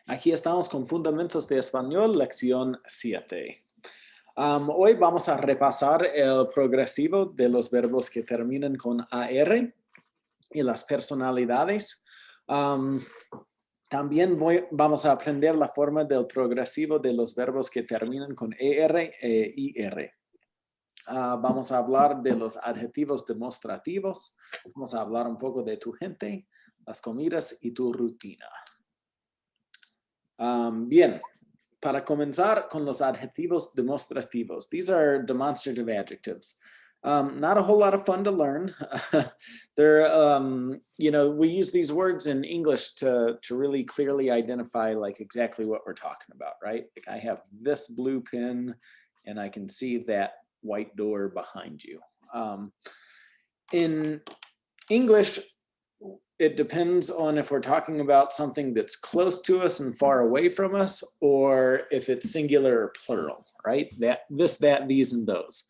Aquí estamos con Fundamentos de Español, lección 7. Hoy vamos a repasar el progresivo de los verbos que terminan con AR y las personalidades. También vamos a aprender la forma del progresivo de los verbos que terminan con ER e IR. Vamos a hablar de los adjetivos demostrativos. Vamos a hablar un poco de tu gente, las comidas y tu rutina. Bien, para comenzar con los adjetivos demostrativos. These are demonstrative adjectives. Not a whole lot of fun to learn. They're, we use these words in English to really clearly identify like exactly what we're talking about, right? Like I have this blue pen and I can see that white door behind you. In English, it depends on if we're talking about something that's close to us and far away from us, or if it's singular or plural, right? That, this, that, these, and those.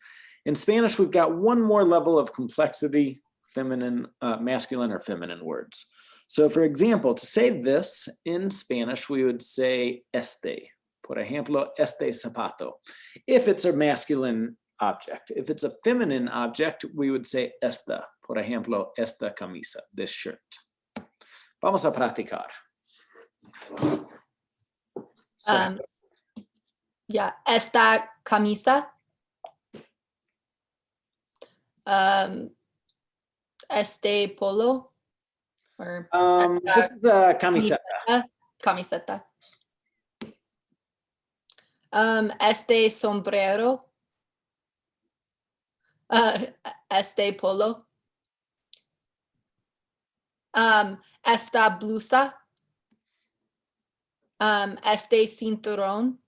In Spanish, we've got one more level of complexity, feminine, masculine or feminine words. So for example, to say this in Spanish, we would say este. Por ejemplo, este zapato. If it's a masculine object. If it's a feminine object, we would say esta. Por ejemplo, esta camisa, this shirt. Vamos a practicar. Esta camisa. Este polo. Or this is a camiseta. Camiseta. Este sombrero. Este polo. Esta blusa. Este cinturón.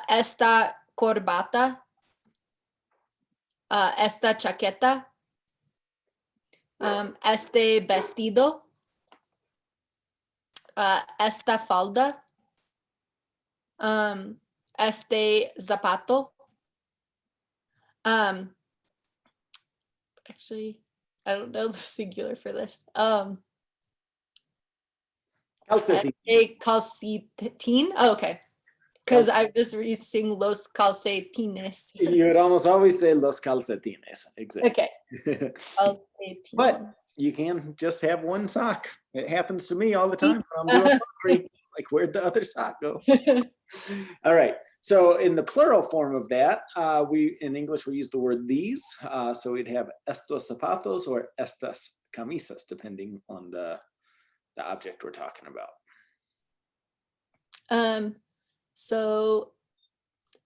Esta corbata. Esta chaqueta. Este vestido. Esta falda. Este zapato. Actually, I don't know the singular for this. Calcetín. Oh, okay. Because I'm just using los calcetines. You would almost always say los calcetines. Exactly. Okay. But you can just have one sock. It happens to me all the time when I'm doing laundry. Like, where'd the other sock go? All right. So in the plural form of that, in English, we use the word these. So we'd have estos zapatos or estas camisas, depending on the object we're talking about. So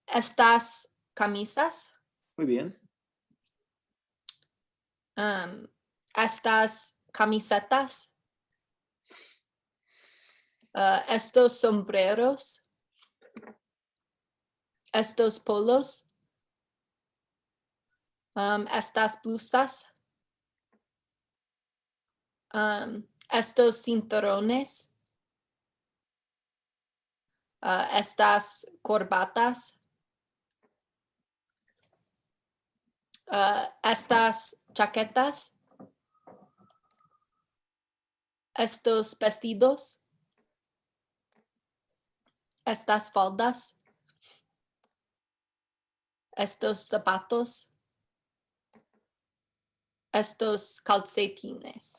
estas camisas. Muy bien. Estas camisetas. Estos sombreros. Estos polos. Estas blusas. Estos cinturones. Estas corbatas. Estas chaquetas. Estos vestidos. Estas faldas. Estos zapatos. Estos calcetines.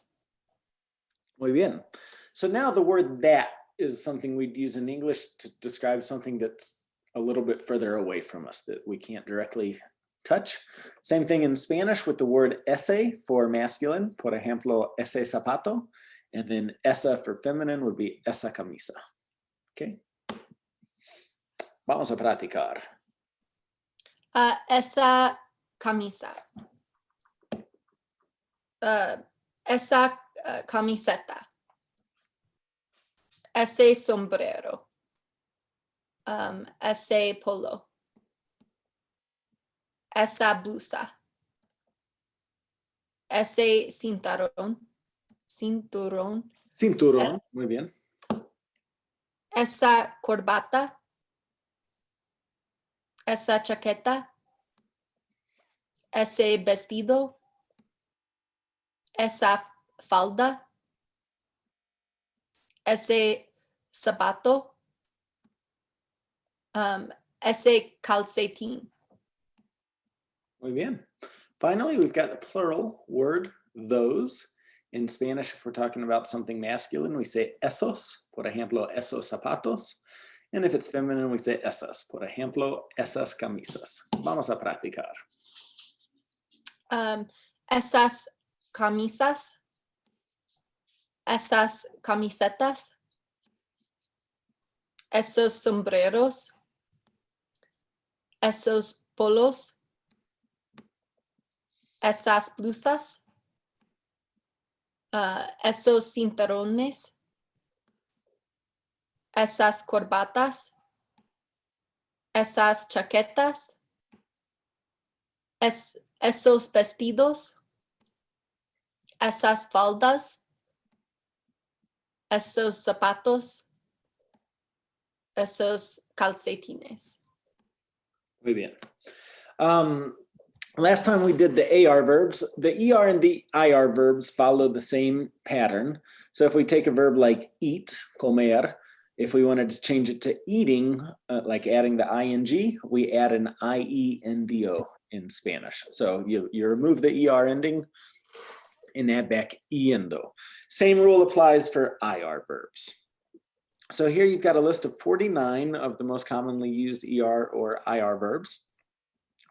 Muy bien. So now the word that is something we'd use in English to describe something that's a little bit further away from us that we can't directly touch. Same thing in Spanish with the word ese for masculine, por ejemplo, ese zapato, and then esa for feminine would be esa camisa. Okay. Vamos a practicar. Esa camisa. Esa camiseta. Ese sombrero. Ese polo. Esa blusa. Ese cinturón. Cinturón, muy bien. Esa corbata. Esa chaqueta. Ese vestido. Esa falda. ese zapato, ese calcetín. Muy bien. Finally, we've got the plural word, those. In Spanish, if we're talking about something masculine, we say esos, por ejemplo, esos zapatos. And if it's feminine, we say esas, por ejemplo, esas camisas. Vamos a practicar. Esas camisas, esas camisetas, esos sombreros, esos polos, esas blusas, esos cinturones, esas corbatas, esas chaquetas, esos vestidos, esas faldas, esos zapatos, esos calcetines. Muy bien. Last time we did the AR verbs, the ER and the IR verbs follow the same pattern. So if we take a verb like eat, comer, if we wanted to change it to eating, like adding the ing, we add an IENDO in Spanish. So you remove the ER ending and add back iendo. Same rule applies for IR verbs. So here you've got a list of 49 of the most commonly used ER or IR verbs.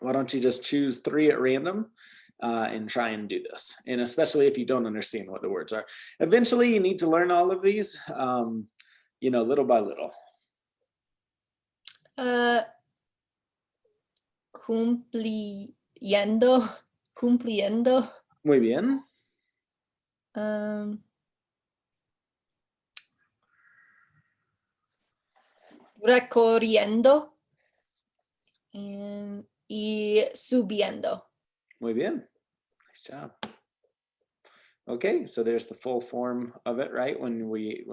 Why don't you just choose 3 at random and try and do this? And especially if you don't understand what the words are. Eventually you need to learn all of these, little by little. Cumpliendo. Muy bien. Recorriendo y subiendo. Muy bien. Nice job. Okay, so there's the full form of it, right? When we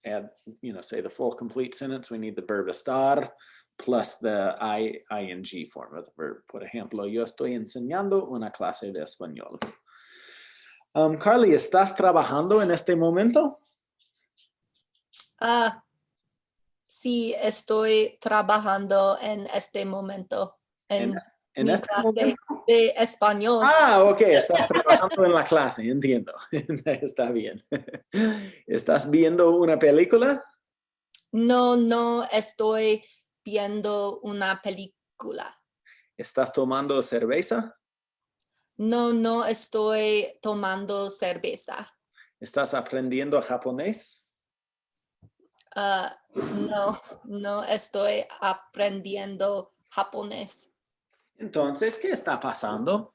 add, say the full complete sentence, we need the verb estar plus the ing form of the verb. Por ejemplo, yo estoy enseñando una clase de español. Carly, ¿estás trabajando en este momento? Sí, estoy trabajando en este momento en mi este clase momento? de español. Ok, estás trabajando en la clase, entiendo. Está bien. ¿Estás viendo una película? No estoy viendo una película. ¿Estás tomando cerveza? No estoy tomando cerveza. ¿Estás aprendiendo japonés? No estoy aprendiendo japonés. Entonces, ¿qué está pasando?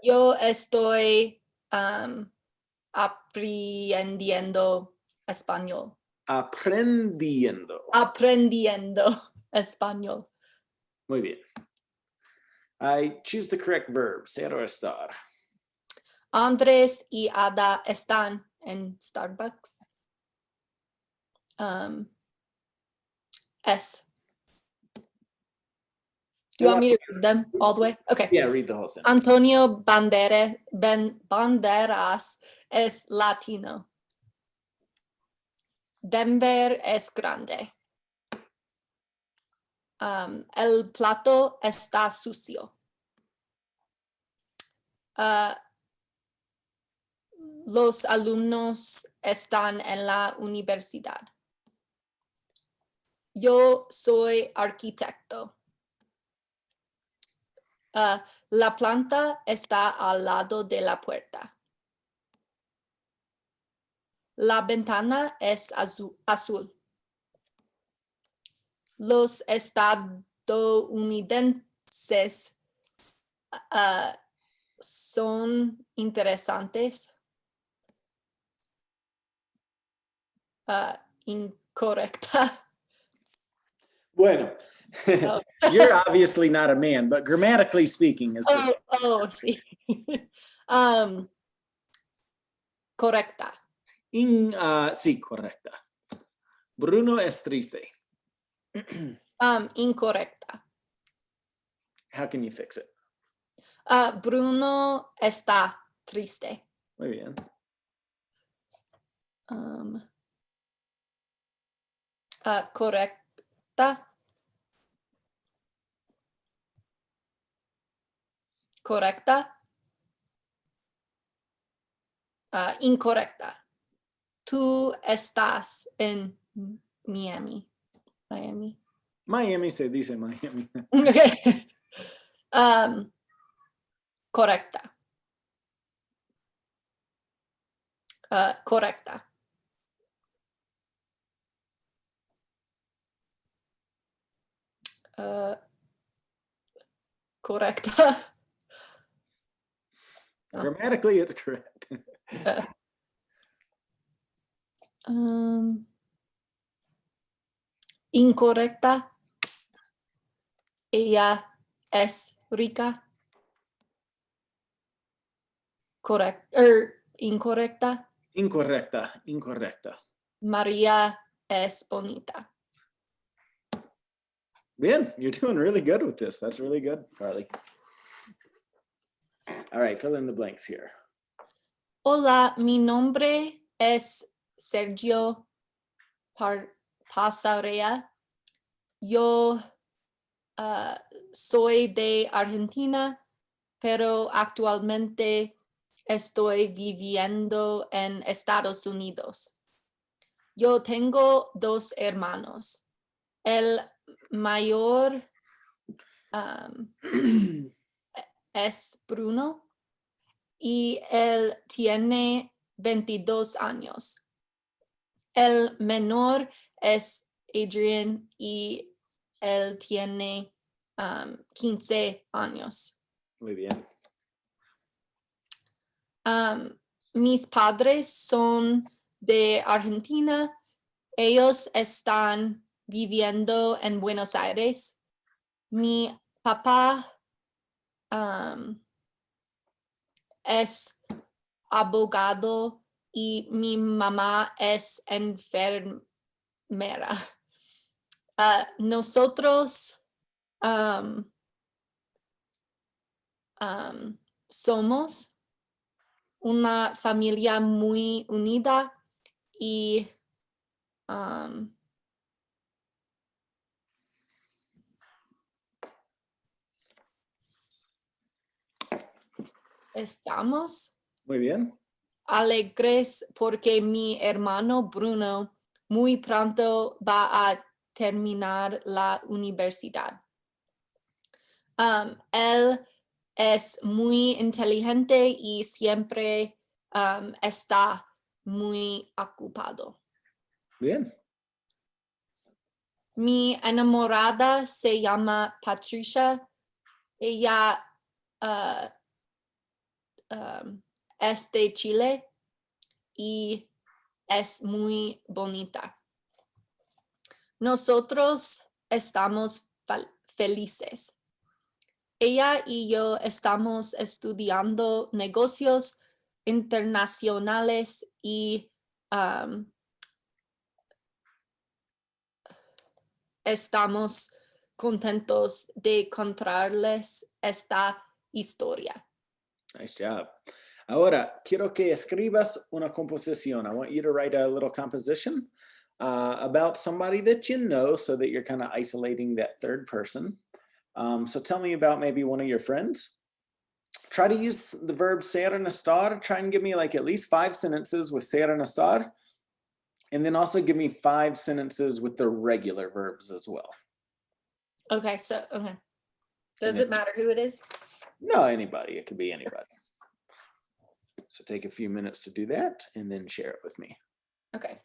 Yo estoy aprendiendo español. Aprendiendo. Aprendiendo español. Muy bien. I choose the correct verb, ser o estar. Andrés y Ada están en Starbucks. S. Do you want me to read them all the way? Okay. Yeah, read the whole sentence. Antonio Banderas es latino. Denver es grande. El plato está sucio. Los alumnos están en la universidad. Yo soy arquitecto. La planta está al lado de la puerta. La ventana es azul. Los estadounidenses son interesantes. Incorrecta. Bueno, you're obviously not a man, but grammatically speaking is the sí. Correcta. Sí, correcta. Bruno es triste. Incorrecta. How can you fix it? Bruno está triste. Muy bien. Correcta. Correcta. Incorrecta. Tú estás en Miami. Miami. Miami se dice Miami. Okay. Correcta. Correcta. Correcta. Grammatically, it's correct. Incorrecta. Ella es rica. Incorrecta. Incorrecta, incorrecta. María es bonita. Bien, you're doing really good with this. That's really good, Carly. All right, fill in the blanks here. Hola, mi nombre es Sergio Pasarea. Yo soy de Argentina, pero actualmente estoy viviendo en Estados Unidos. Yo tengo 2 hermanos. El mayor es Bruno y él tiene 22 años. El menor es Adrian y él tiene 15 años. Muy bien. Mis padres son de Argentina. Ellos están viviendo en Buenos Aires. Mi papá es abogado y mi mamá es enfermera. Nosotros somos una familia muy unida y estamos Muy bien. alegres porque mi hermano Bruno muy pronto va a terminar la universidad. Él es muy inteligente y siempre está muy ocupado. Bien. Mi enamorada se llama Patricia. Ella es de Chile y es muy bonita. Nosotros estamos felices. Ella y yo estamos estudiando negocios internacionales y estamos contentos de contarles esta historia. Nice job. Ahora, quiero que escribas una composición. I want you to write a little composition about somebody that you know so that you're kind of isolating that third person. So tell me about maybe one of your friends. Try to use the verb ser and estar. Try and give me like at least 5 sentences with ser and estar. And then also give me 5 sentences with the regular verbs as well. Okay. Does it matter who it is? No, anybody. It could be anybody. So take a few minutes to do that and then share it with me. Okay.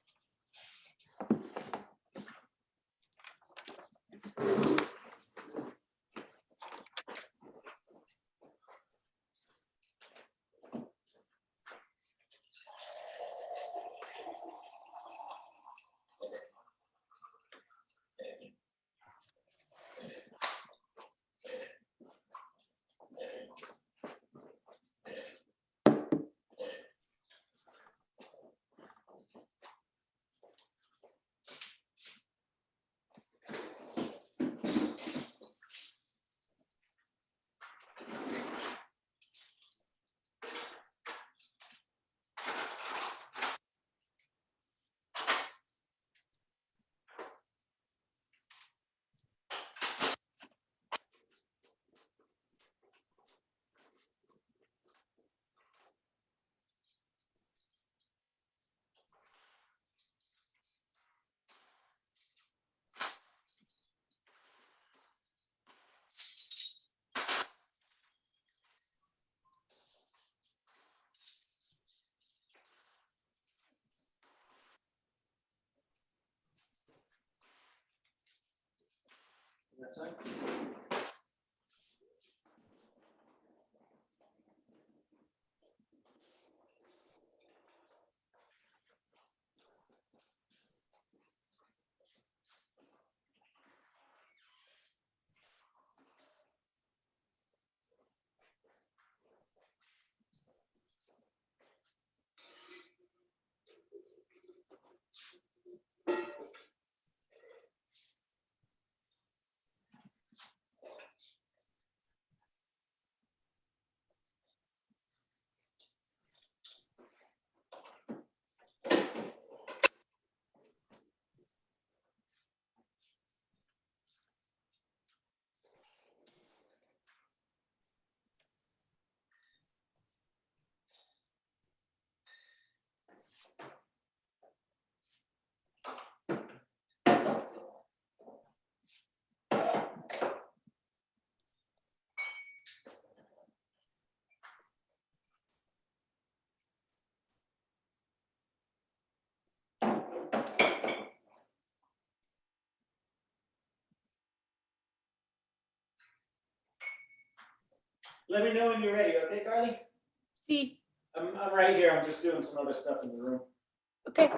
That side? Let me know when you're ready, okay, Carly? Sí. I'm right here. I'm just doing some other stuff in the room. Okay.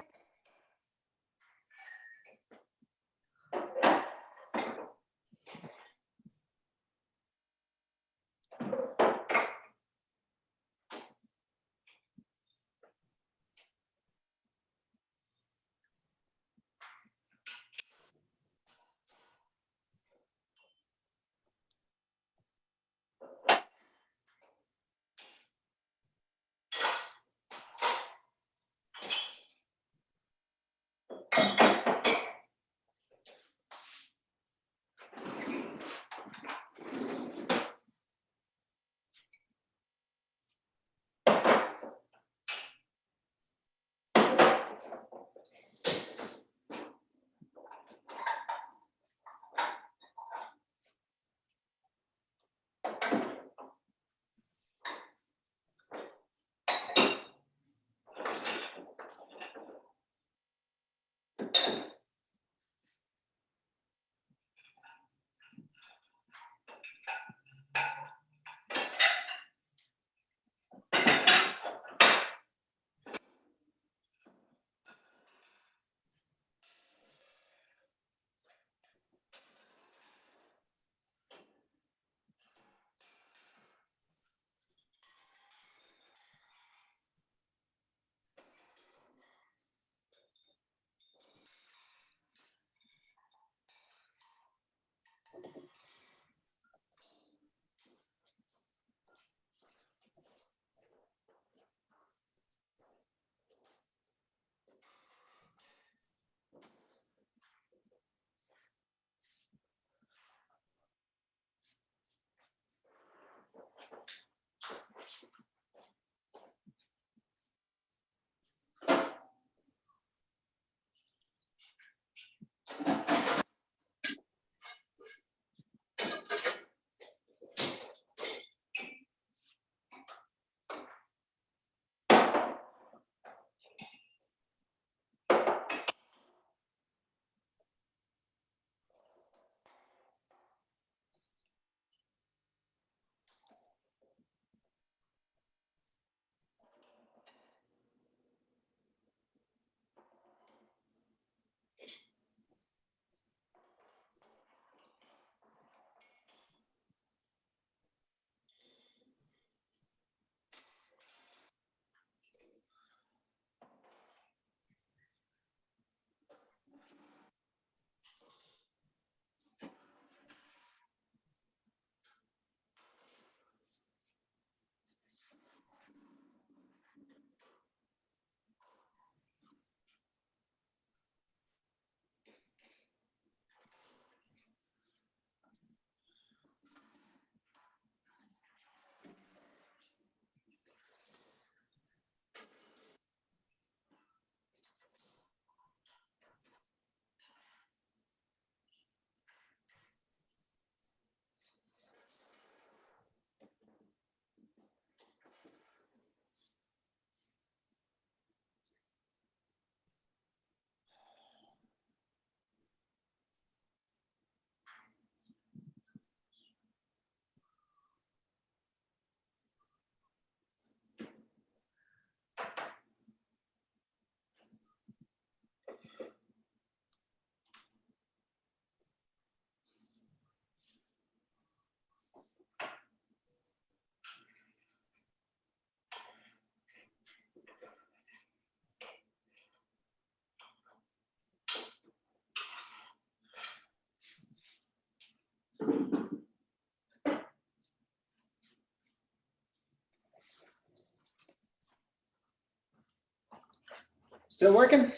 Still working?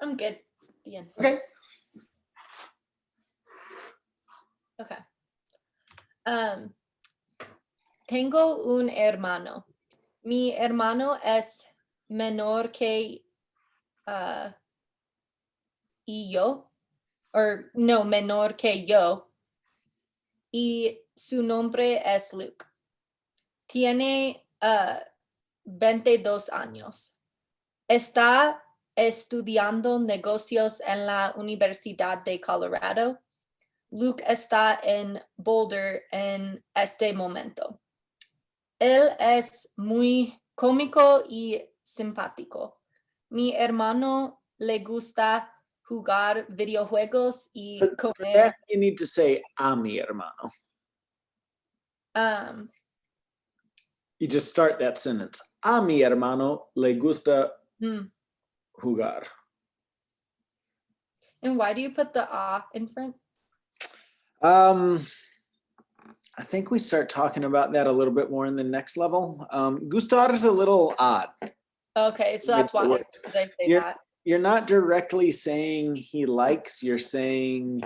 I'm good. Bien. Okay. Okay. Tengo un hermano. Mi hermano es menor que y yo, or no, menor que yo. Y su nombre es Luke. Tiene 22 años. Está estudiando negocios en la Universidad de Colorado. Luke está en Boulder en este momento. Él es muy cómico y simpático. Mi hermano le gusta jugar videojuegos y For comer. that, you need to say a mi hermano. You just start that sentence. A mi hermano le gusta jugar. And why do you put the in front? I think we start talking about that a little bit more in the next level. Gustar is a little odd. Okay, so that's why I say that. You're not directly saying he likes, you're saying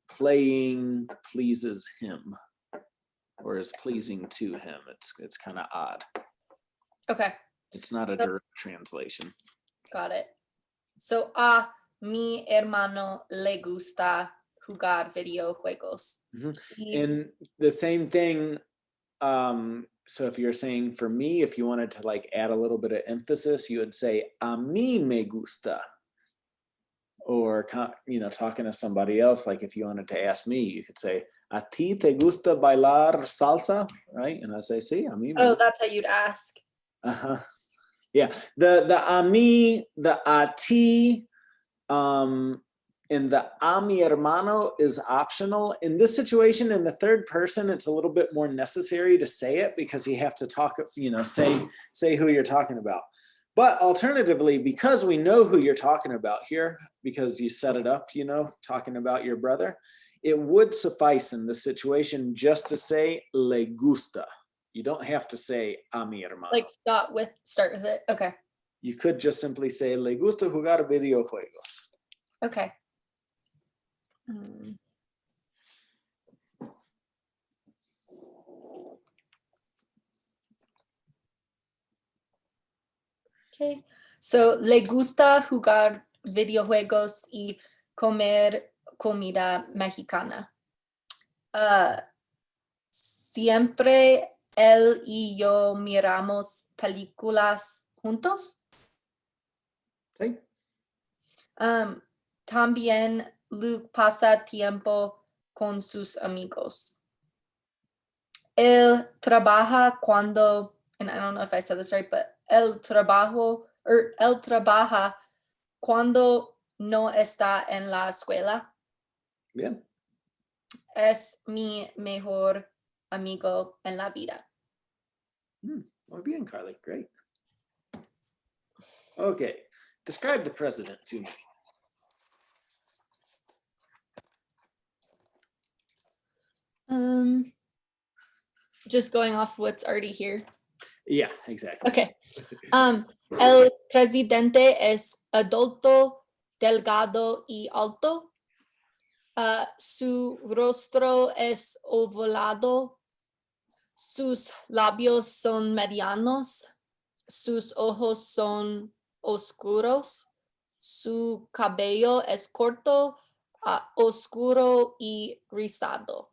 playing pleases him or is pleasing to him. It's kind of odd. Okay. It's not a direct translation. Got it. So a mi hermano le gusta jugar videojuegos. And the same thing, so if you're saying for me, if you wanted to like add a little bit of emphasis, you would say a mí me gusta. Or, you know, talking to somebody else, like if you wanted to ask me, you could say, a ti te gusta bailar salsa, right? And I say, sí, a mí me Oh, that's how you'd ask. Uh-huh. Yeah, the a mí, the a ti, and the a mi hermano is optional. In this situation, in the third person, it's a little bit more necessary to say it because you have to talk, you know, say who you're talking about. But alternatively, because we know who you're talking about here, because you set it up, you know, talking about your brother, it would suffice in this situation just to say le gusta. You don't have to say a mi hermano. Like start with it. Okay. You could just simply say le gusta jugar videojuegos. Okay. Okay. So le gusta jugar videojuegos y comer comida mexicana. Siempre él y yo miramos películas juntos. Sí. También Luke pasa tiempo con sus amigos. Él trabaja cuando, and I don't know if I said this right, but él trabaja cuando no está en la escuela. Bien. Es mi mejor amigo en la vida. Muy bien, Carly. Great. Okay. Describe the president to me. Just going off what's already here. Yeah, exactly. Okay. El presidente es adulto, delgado y alto. Su rostro es ovalado. Sus labios son medianos. Sus ojos son oscuros. Su cabello es corto, oscuro y rizado.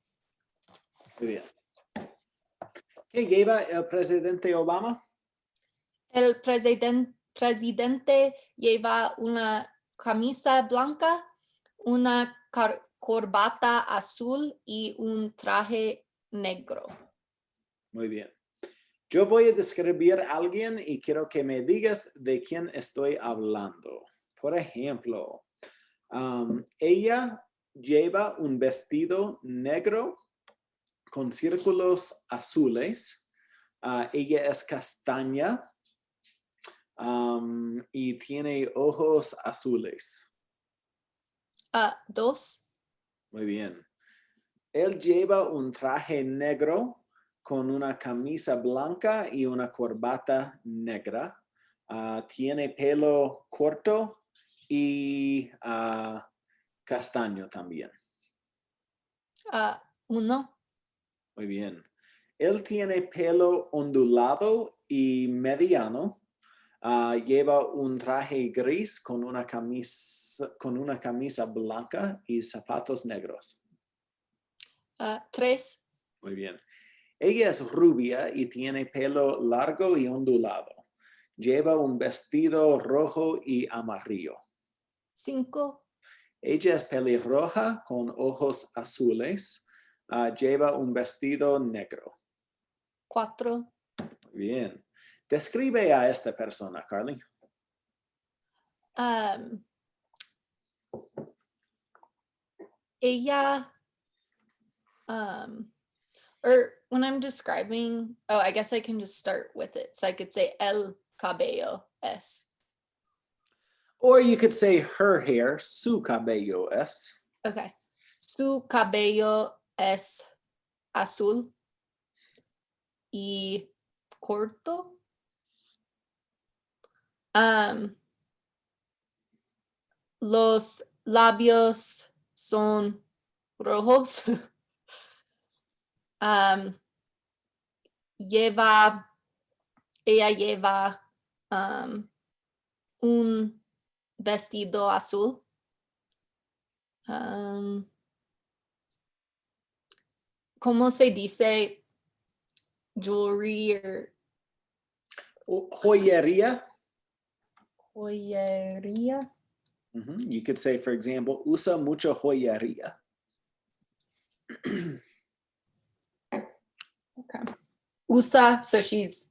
Muy bien. ¿Qué lleva el presidente Obama? El presidente lleva una camisa blanca, una corbata azul y un traje negro. Muy bien. Yo voy a describir a alguien y quiero que me digas de quién estoy hablando. Por ejemplo, ella lleva un vestido negro con círculos azules. Ella es castaña y tiene ojos azules. 2. Muy bien. Él lleva un traje negro con una camisa blanca y una corbata negra. Tiene pelo corto y castaño también. Uno. Muy bien. Él tiene pelo ondulado y mediano. Lleva un traje gris con una camisa blanca y zapatos negros. 3. Muy bien. Ella es rubia y tiene pelo largo y ondulado. Lleva un vestido rojo y amarillo. 5. Ella es pelirroja con ojos azules. Lleva un vestido negro. 4. Muy bien. Describe a esta persona, Carly. Ella, or when I'm describing, I guess I can just start with it. So I could say el cabello es. Or you could say her hair, su cabello es. Okay. Su cabello es azul y corto. Los labios son rojos. Ella lleva un vestido azul. ¿Cómo se dice jewelry or Joyería. joyería? You could say, for example, usa mucho joyería. Okay. Usa, so she's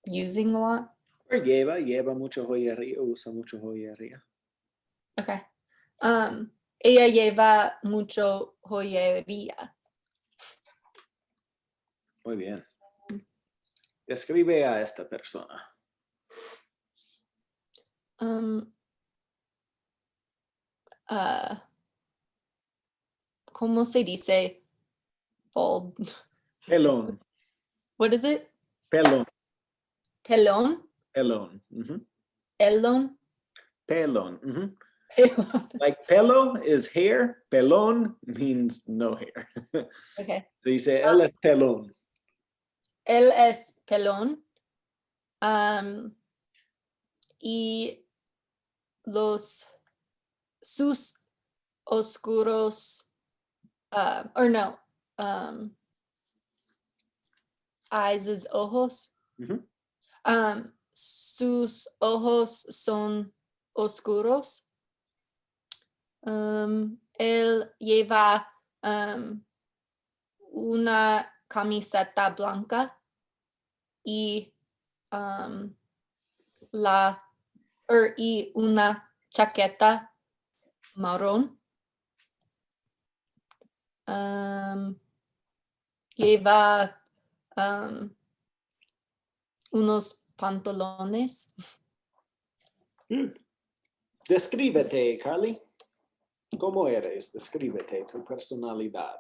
using a lot. Or lleva mucho joyería, usa mucho joyería. Okay. Ella lleva mucho joyería. Muy bien. Describe a esta persona. ¿Cómo se dice bald? Pelón. What is it? Pelón. Pelón? Pelón. Elón? Pelón. Pelón. Like pelo is hair, pelón means no hair. Okay. So you say, él es pelón. Él es pelón. Y sus oscuros, or no, eyes is ojos. Sus ojos son oscuros. Él lleva una camiseta blanca y y una chaqueta marrón. Lleva unos pantalones. Descríbete, Carly. ¿Cómo eres? Descríbete tu personalidad.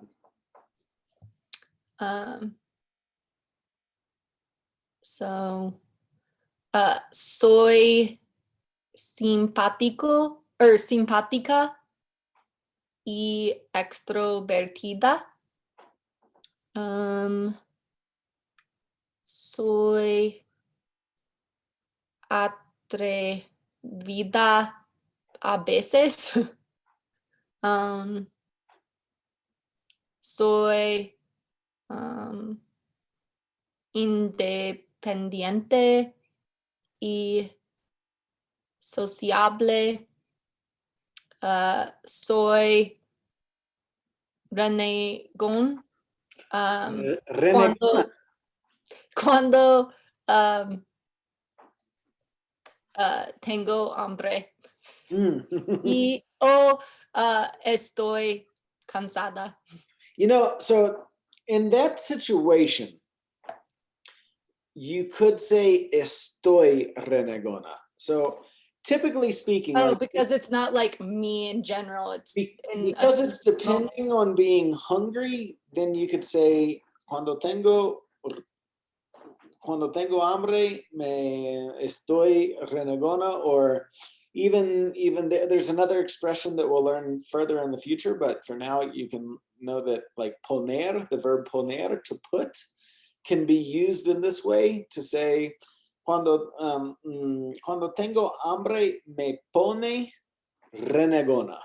Soy simpática y extrovertida. Soy atrevida a veces. Soy independiente y sociable. Soy renegón. Renegona. Cuando tengo hambre y estoy cansada. You know, so in that situation, you could say estoy renegona. So typically speaking, like, Because it's not like me in general. It's because it's depending on being hungry, then you could say cuando tengo cuando tengo hambre, me estoy renegona, or even there's another expression that we'll learn further in the future, but for now you can know that like poner, the verb poner, to put, can be used in this way to say, cuando tengo hambre, me pone renegona.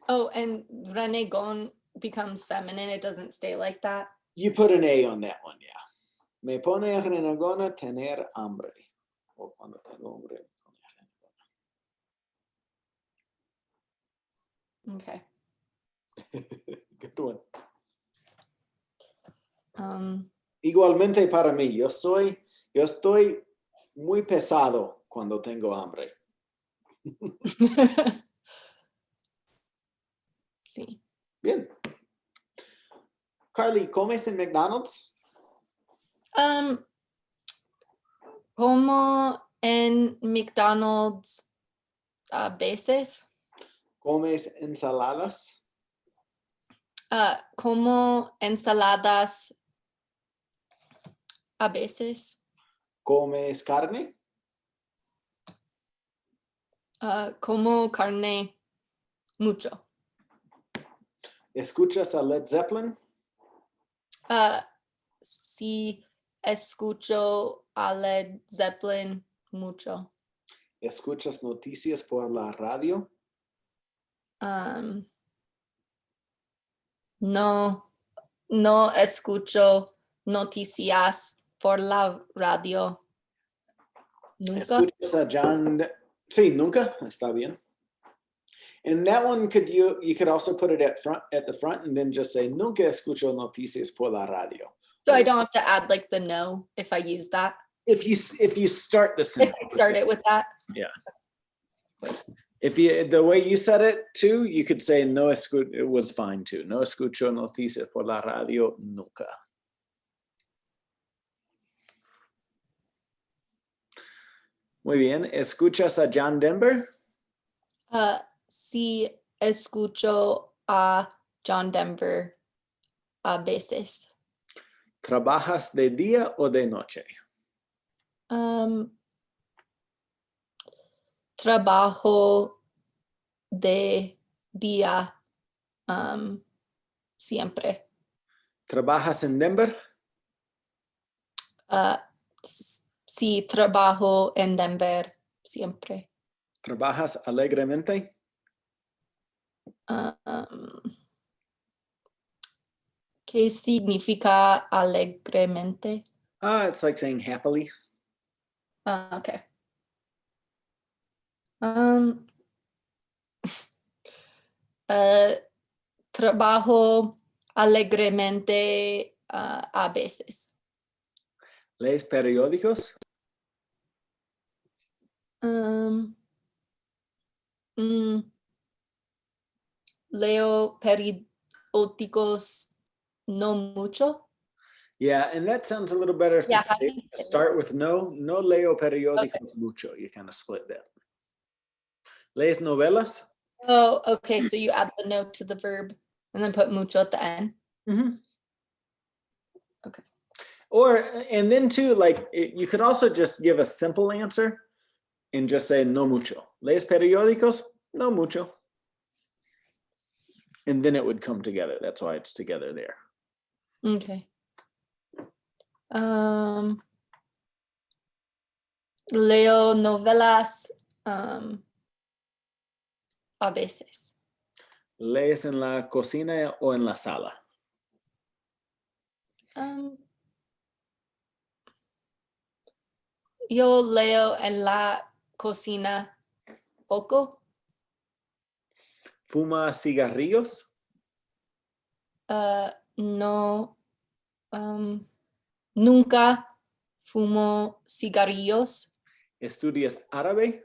Oh, and renegon becomes feminine. It doesn't stay like that. You put an A on that one, yeah. Me pone renegona tener hambre. O cuando tengo hambre. Okay. Good one. Um, Igualmente para mí, yo estoy muy pesado cuando tengo hambre. sí. Bien. Carly, ¿comes en McDonald's? Como en McDonald's a veces. ¿Comes ensaladas? Como ensaladas a veces. ¿Comes carne? Como carne mucho. ¿Escuchas a Led Zeppelin? Sí, escucho a Led Zeppelin mucho. ¿Escuchas noticias por la radio? No escucho noticias por la radio. Nunca. ¿Escuchas a John? Sí, nunca. Está bien. And that one you could also put it at the front and then just say nunca escucho noticias por la radio. So I don't have to add like the no if I use that. If you start the If sentence. I start it with that. Yeah. If the way you said it too, you could say no escucho. It was fine too. No escucho noticias por la radio nunca. Muy bien. ¿Escuchas a John Denver? Sí, escucho a John Denver a veces. ¿Trabajas de día o de noche? Trabajo de día siempre. ¿Trabajas en Denver? Sí, trabajo en Denver siempre. ¿Trabajas alegremente? ¿Qué significa alegremente? It's like saying happily. Okay. Trabajo alegremente a veces. ¿Lees periódicos? Leo periódicos no mucho. Yeah, and that sounds a little better to Yeah, start with no leo periódicos mucho. You kind of split that. ¿Lees novelas? Oh, okay. So you add the no to the verb and then put mucho at the end. Mm-hmm. Okay. And then too, like you could also just give a simple answer and just say no mucho. ¿Lees periódicos? No mucho. And then it would come together. That's why it's together there. Okay. Leo novelas a veces. ¿Lees en la cocina o en la sala? Yo leo en la cocina poco. ¿Fuma cigarrillos? No. Nunca fumo cigarrillos. ¿Estudias árabe?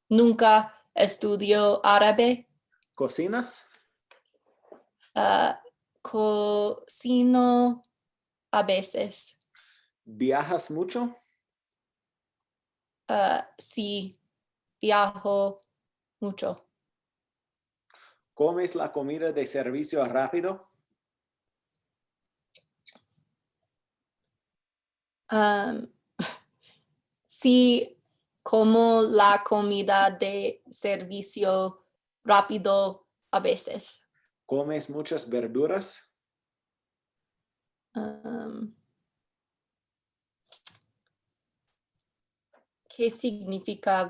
Nunca estudio árabe. ¿Cocinas? Cocino a veces. ¿Viajas mucho? Sí, viajo mucho. ¿Comes la comida de servicio rápido? Sí, como la comida de servicio rápido a veces. ¿Comes muchas verduras? ¿Qué significa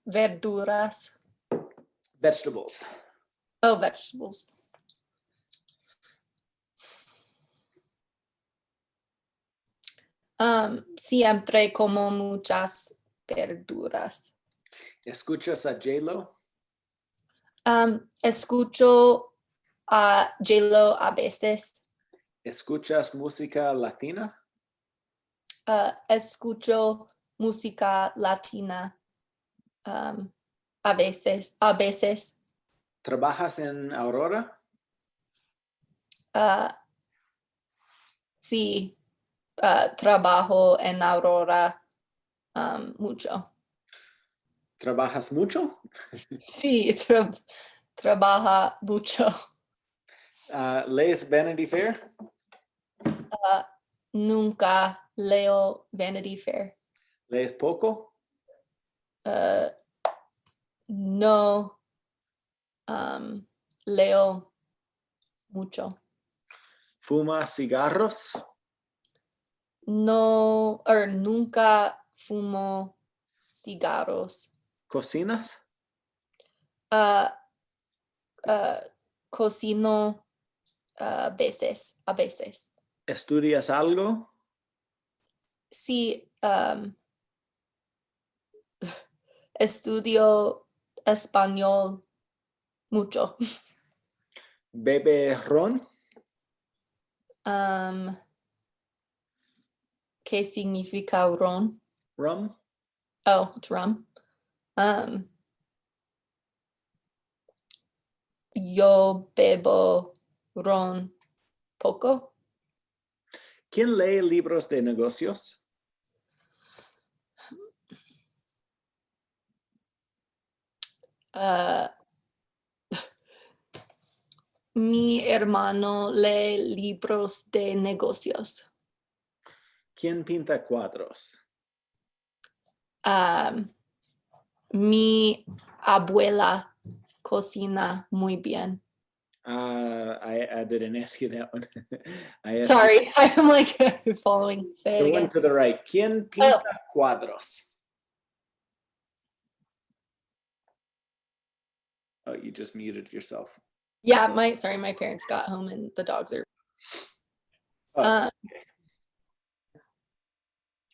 verduras? Vegetables. Oh, vegetables. Siempre como muchas verduras. ¿Escuchas a J-Lo? Escucho a J-Lo a veces. ¿Escuchas música latina? Escucho música latina a veces. ¿Trabajas en Aurora? Sí, trabajo en Aurora mucho. ¿Trabajas mucho? Sí, trabaja mucho. ¿Lees Vanity Fair? Nunca leo Vanity Fair. ¿Lees poco? No leo mucho. ¿Fumas cigarros? No, nunca fumo cigarros. ¿Cocinas? Uh, Cocino a veces. ¿Estudias algo? Sí, estudio español mucho. ¿Bebe ron? ¿Qué significa ron? ¿Rum? Oh, it's rum. Yo bebo ron poco. ¿Quién lee libros de negocios? Mi hermano lee libros de negocios. ¿Quién pinta cuadros? Mi abuela cocina muy bien. I didn't ask you that one. I asked Sorry, I'm like following. Say you it the one again. to the right. ¿Quién pinta cuadros? Oh, you just muted yourself. Yeah, my parents got home and the dogs are. Oh, okay.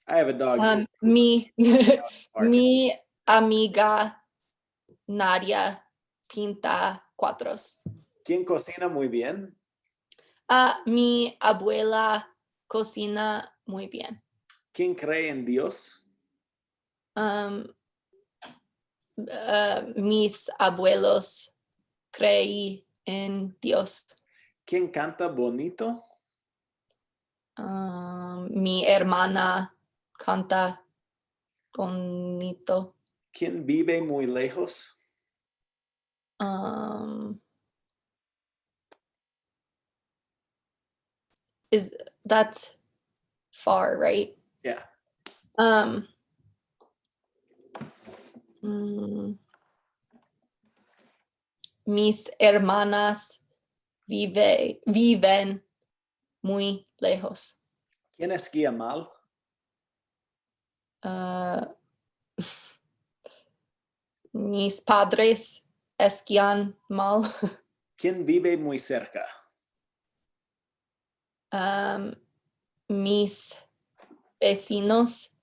I have a dog. Mi Barking. mi amiga Nadia pinta cuadros. ¿Quién cocina muy bien? Mi abuela cocina muy bien. ¿Quién cree en Dios? Mis abuelos creí en Dios. ¿Quién canta bonito? Mi hermana canta bonito. ¿Quién vive muy lejos? Is that's far, right? Yeah. Mis hermanas viven muy lejos. ¿Quién esquía mal? Mis padres esquían mal. ¿Quién vive muy cerca? Mis vecinos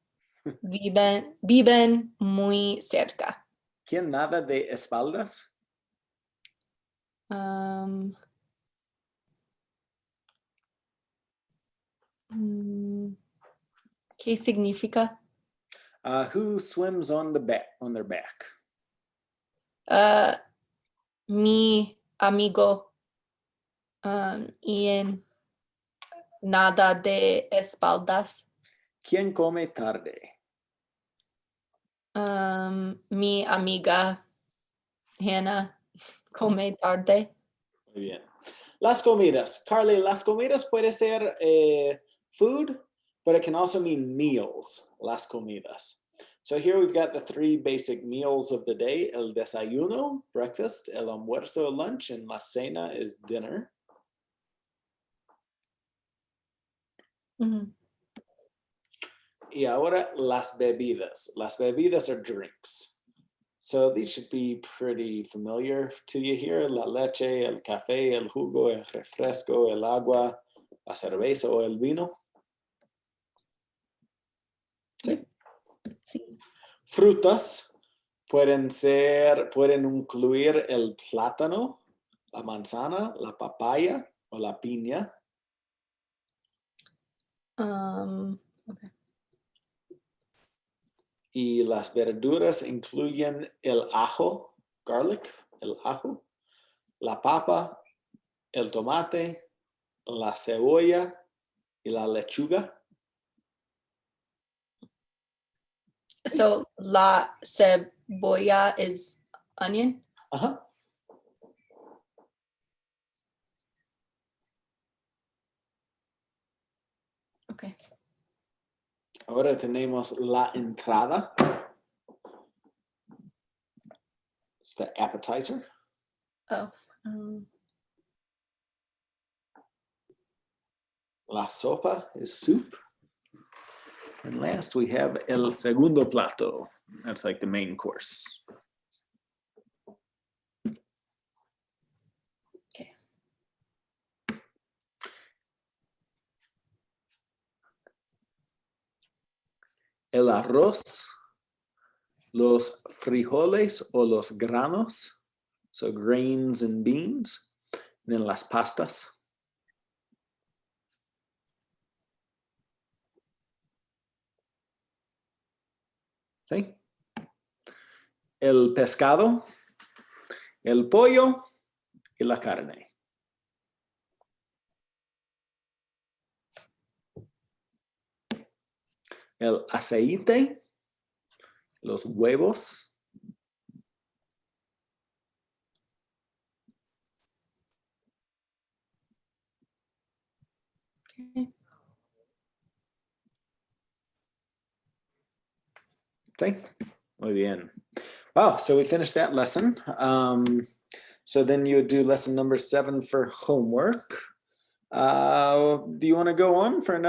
viven muy cerca. ¿Quién nada de espaldas? ¿Qué significa? Who swims on their back? Mi amigo Ian nada de espaldas. ¿Quién come tarde? Mi amiga Hannah Come tarde. Muy bien. Las comidas. Carly, las comidas puede ser food, but it can also mean meals. Las comidas. So here we've got the three basic meals of the day. El desayuno, breakfast. El almuerzo, lunch. And la cena is dinner. Mhm. Y ahora las bebidas. Las bebidas are drinks. So these should be pretty familiar to you here. La leche, el café, el jugo, el refresco, el agua, la cerveza o el vino. Sí. Sí. Frutas pueden incluir el plátano, la manzana, la papaya o la piña. Okay. Y las verduras incluyen el ajo, garlic, el ajo, la papa, el tomate, la cebolla y la lechuga. So la cebolla is onion. Ajá. Okay. Ahora tenemos la entrada. It's the appetizer. Oh. La sopa is soup. And last we have el segundo plato. That's like the main course. Okay. El arroz, los frijoles o los granos, so grains and beans, and then las pastas. ¿Sí? El pescado, el pollo y la carne. El aceite, los huevos, Okay. Sí, muy bien. Wow, so we finished that lesson. So then you would do lesson number 7 for homework. Do you want to go on for another?